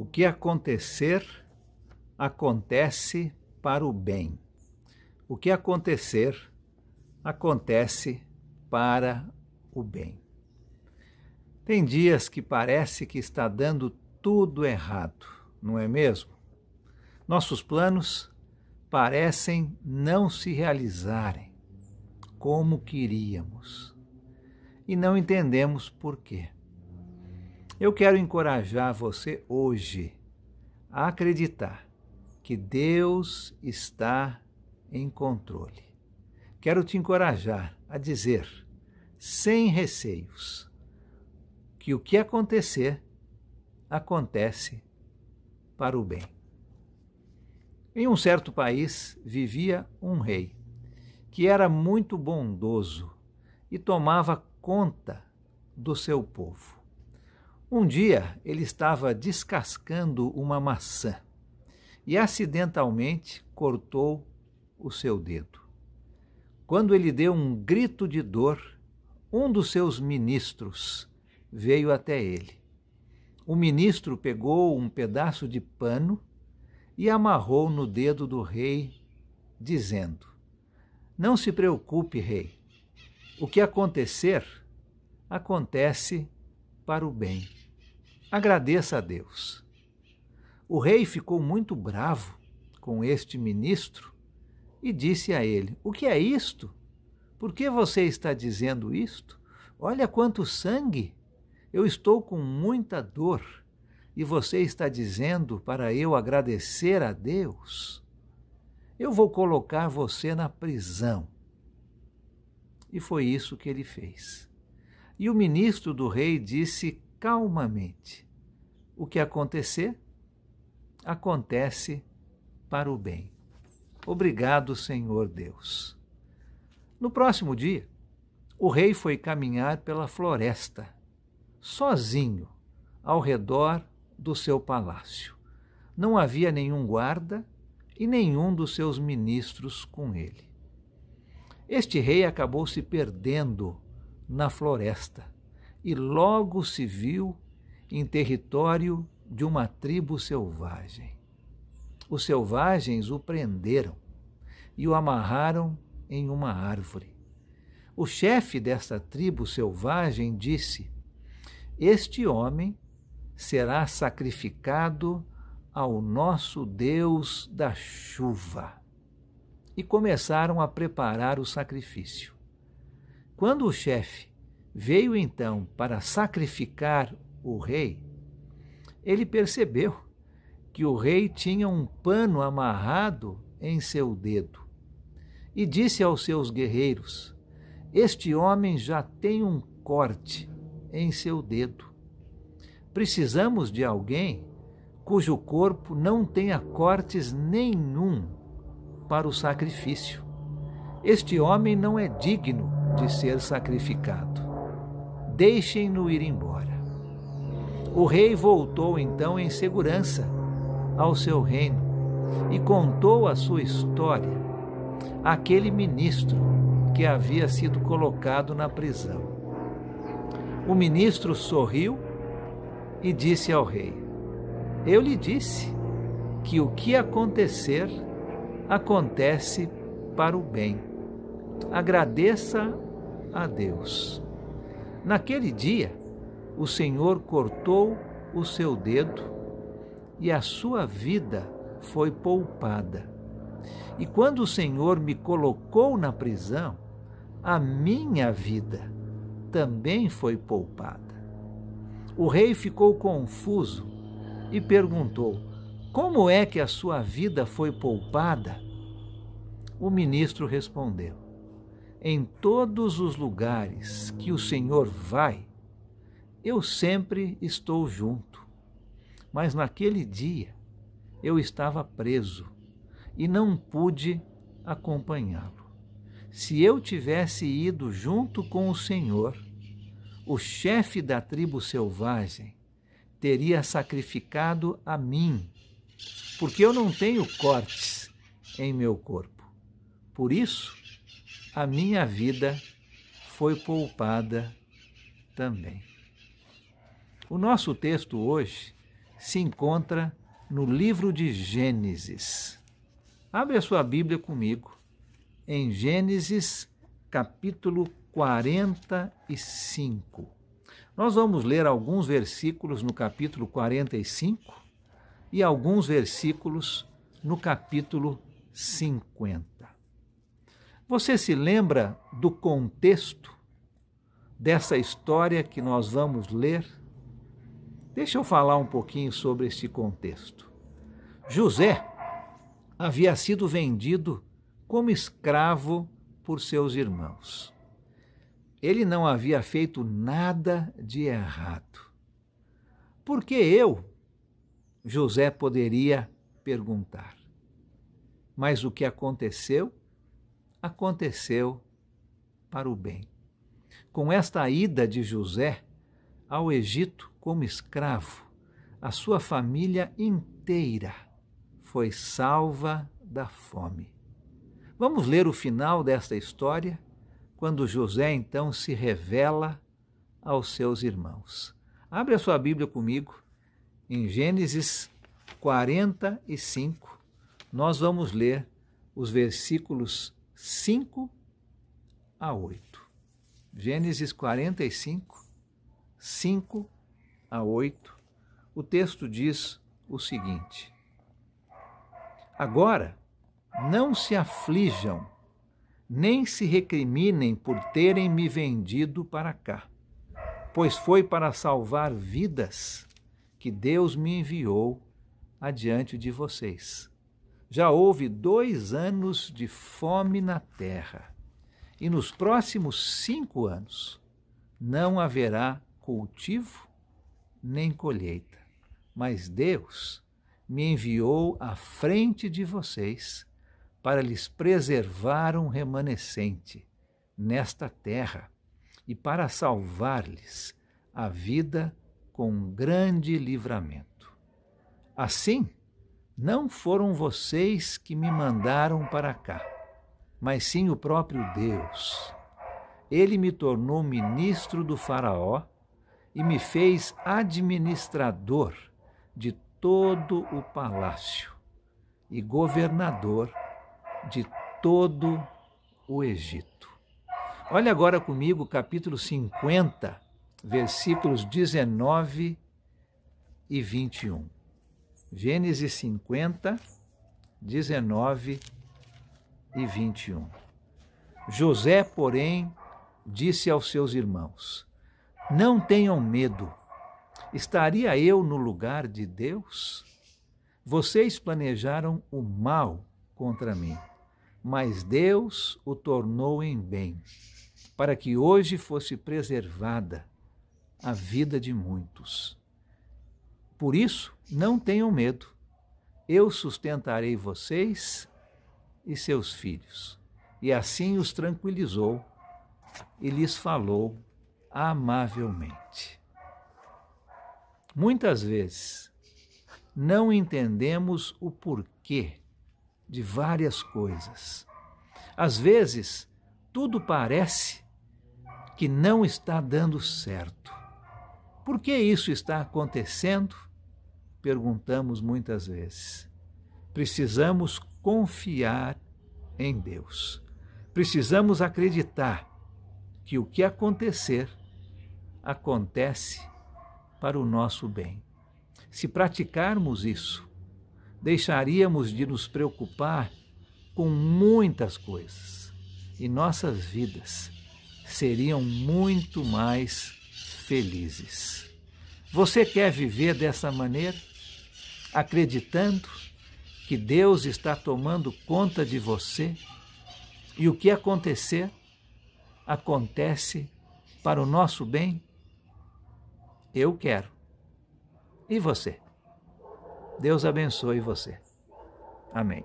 O que acontecer, acontece para o bem. O que acontecer, acontece para o bem. Tem dias que parece que está dando tudo errado, não é mesmo? Nossos planos parecem não se realizarem como queríamos e não entendemos por quê. Eu quero encorajar você hoje a acreditar que Deus está em controle. Quero te encorajar a dizer, sem receios, que o que acontecer, acontece para o bem. Em um certo país vivia um rei, que era muito bondoso e tomava conta do seu povo. Um dia ele estava descascando uma maçã e acidentalmente cortou o seu dedo. Quando ele deu um grito de dor, um dos seus ministros veio até ele. O ministro pegou um pedaço de pano e amarrou no dedo do rei, dizendo: "Não se preocupe, rei. O que acontecer, acontece para o bem. Agradeça a Deus." O rei ficou muito bravo com este ministro e disse a ele: "O que é isto? Por que você está dizendo isto? Olha quanto sangue! Eu estou com muita dor e você está dizendo para eu agradecer a Deus? Eu vou colocar você na prisão." E foi isso que ele fez. E o ministro do rei disse calmamente: "O que acontecer, acontece para o bem. Obrigado, Senhor Deus." No próximo dia, o rei foi caminhar pela floresta, sozinho, ao redor do seu palácio. Não havia nenhum guarda e nenhum dos seus ministros com ele. Este rei acabou se perdendo na floresta e logo se viu em território de uma tribo selvagem. Os selvagens o prenderam e o amarraram em uma árvore. O chefe desta tribo selvagem disse: "Este homem será sacrificado ao nosso Deus da chuva." E começaram a preparar o sacrifício. Quando o chefe veio então para sacrificar o rei, ele percebeu que o rei tinha um pano amarrado em seu dedo e disse aos seus guerreiros: "Este homem já tem um corte em seu dedo. Precisamos de alguém cujo corpo não tenha cortes nenhum para o sacrifício. Este homem não é digno de ser sacrificado. Deixem-no ir embora." O rei voltou então em segurança ao seu reino e contou a sua história àquele ministro que havia sido colocado na prisão. O ministro sorriu e disse ao rei: "Eu lhe disse que o que acontecer, acontece para o bem. Agradeça a Deus." Naquele dia, o Senhor cortou o seu dedo e a sua vida foi poupada. E quando o Senhor me colocou na prisão, a minha vida também foi poupada. O rei ficou confuso e perguntou: "Como é que a sua vida foi poupada?" O ministro respondeu: "Em todos os lugares que o Senhor vai, eu sempre estou junto. Mas naquele dia eu estava preso e não pude acompanhá-lo. Se eu tivesse ido junto com o Senhor, o chefe da tribo selvagem teria sacrificado a mim, porque eu não tenho cortes em meu corpo. Por isso, a minha vida foi poupada também." O nosso texto hoje se encontra no livro de Gênesis. Abre a sua Bíblia comigo em Gênesis, capítulo 45. Nós vamos ler alguns versículos no capítulo 45 e alguns versículos no capítulo 50. Você se lembra do contexto dessa história que nós vamos ler? Deixa eu falar um pouquinho sobre este contexto. José havia sido vendido como escravo por seus irmãos. Ele não havia feito nada de errado. Por que eu? José poderia perguntar. Mas o que aconteceu? Aconteceu para o bem. Com esta ida de José ao Egito como escravo, a sua família inteira foi salva da fome. Vamos ler o final desta história, quando José então se revela aos seus irmãos. Abre a sua Bíblia comigo, em Gênesis 45, nós vamos ler os versículos 5 a 8. Gênesis 45, 5 a 8, o texto diz o seguinte: Agora, não se aflijam, nem se recriminem por terem me vendido para cá, pois foi para salvar vidas que Deus me enviou adiante de vocês. Já houve 2 anos de fome na terra, e nos próximos 5 anos não haverá cultivo nem colheita. Mas Deus me enviou à frente de vocês para lhes preservar um remanescente nesta terra e para salvar-lhes a vida com um grande livramento. Assim, não foram vocês que me mandaram para cá, mas sim o próprio Deus. Ele me tornou ministro do Faraó e me fez administrador de todo o palácio e governador de todo o Egito. Olha agora comigo o capítulo 50, versículos 19 e 21. Gênesis 50, 19 e 21. José, porém, disse aos seus irmãos: Não tenham medo. Estaria eu no lugar de Deus? Vocês planejaram o mal contra mim, mas Deus o tornou em bem, para que hoje fosse preservada a vida de muitos. Por isso, não tenham medo. Eu sustentarei vocês e seus filhos. E assim os tranquilizou e lhes falou amavelmente. Muitas vezes não entendemos o porquê de várias coisas. Às vezes, tudo parece que não está dando certo. Por que isso está acontecendo? Perguntamos muitas vezes. Precisamos confiar em Deus. Precisamos acreditar que o que acontecer, acontece para o nosso bem. Se praticarmos isso, deixaríamos de nos preocupar com muitas coisas e nossas vidas seriam muito mais felizes. Você quer viver dessa maneira? Acreditando que Deus está tomando conta de você e o que acontecer, acontece para o nosso bem? Eu quero. E você? Deus abençoe você. Amém.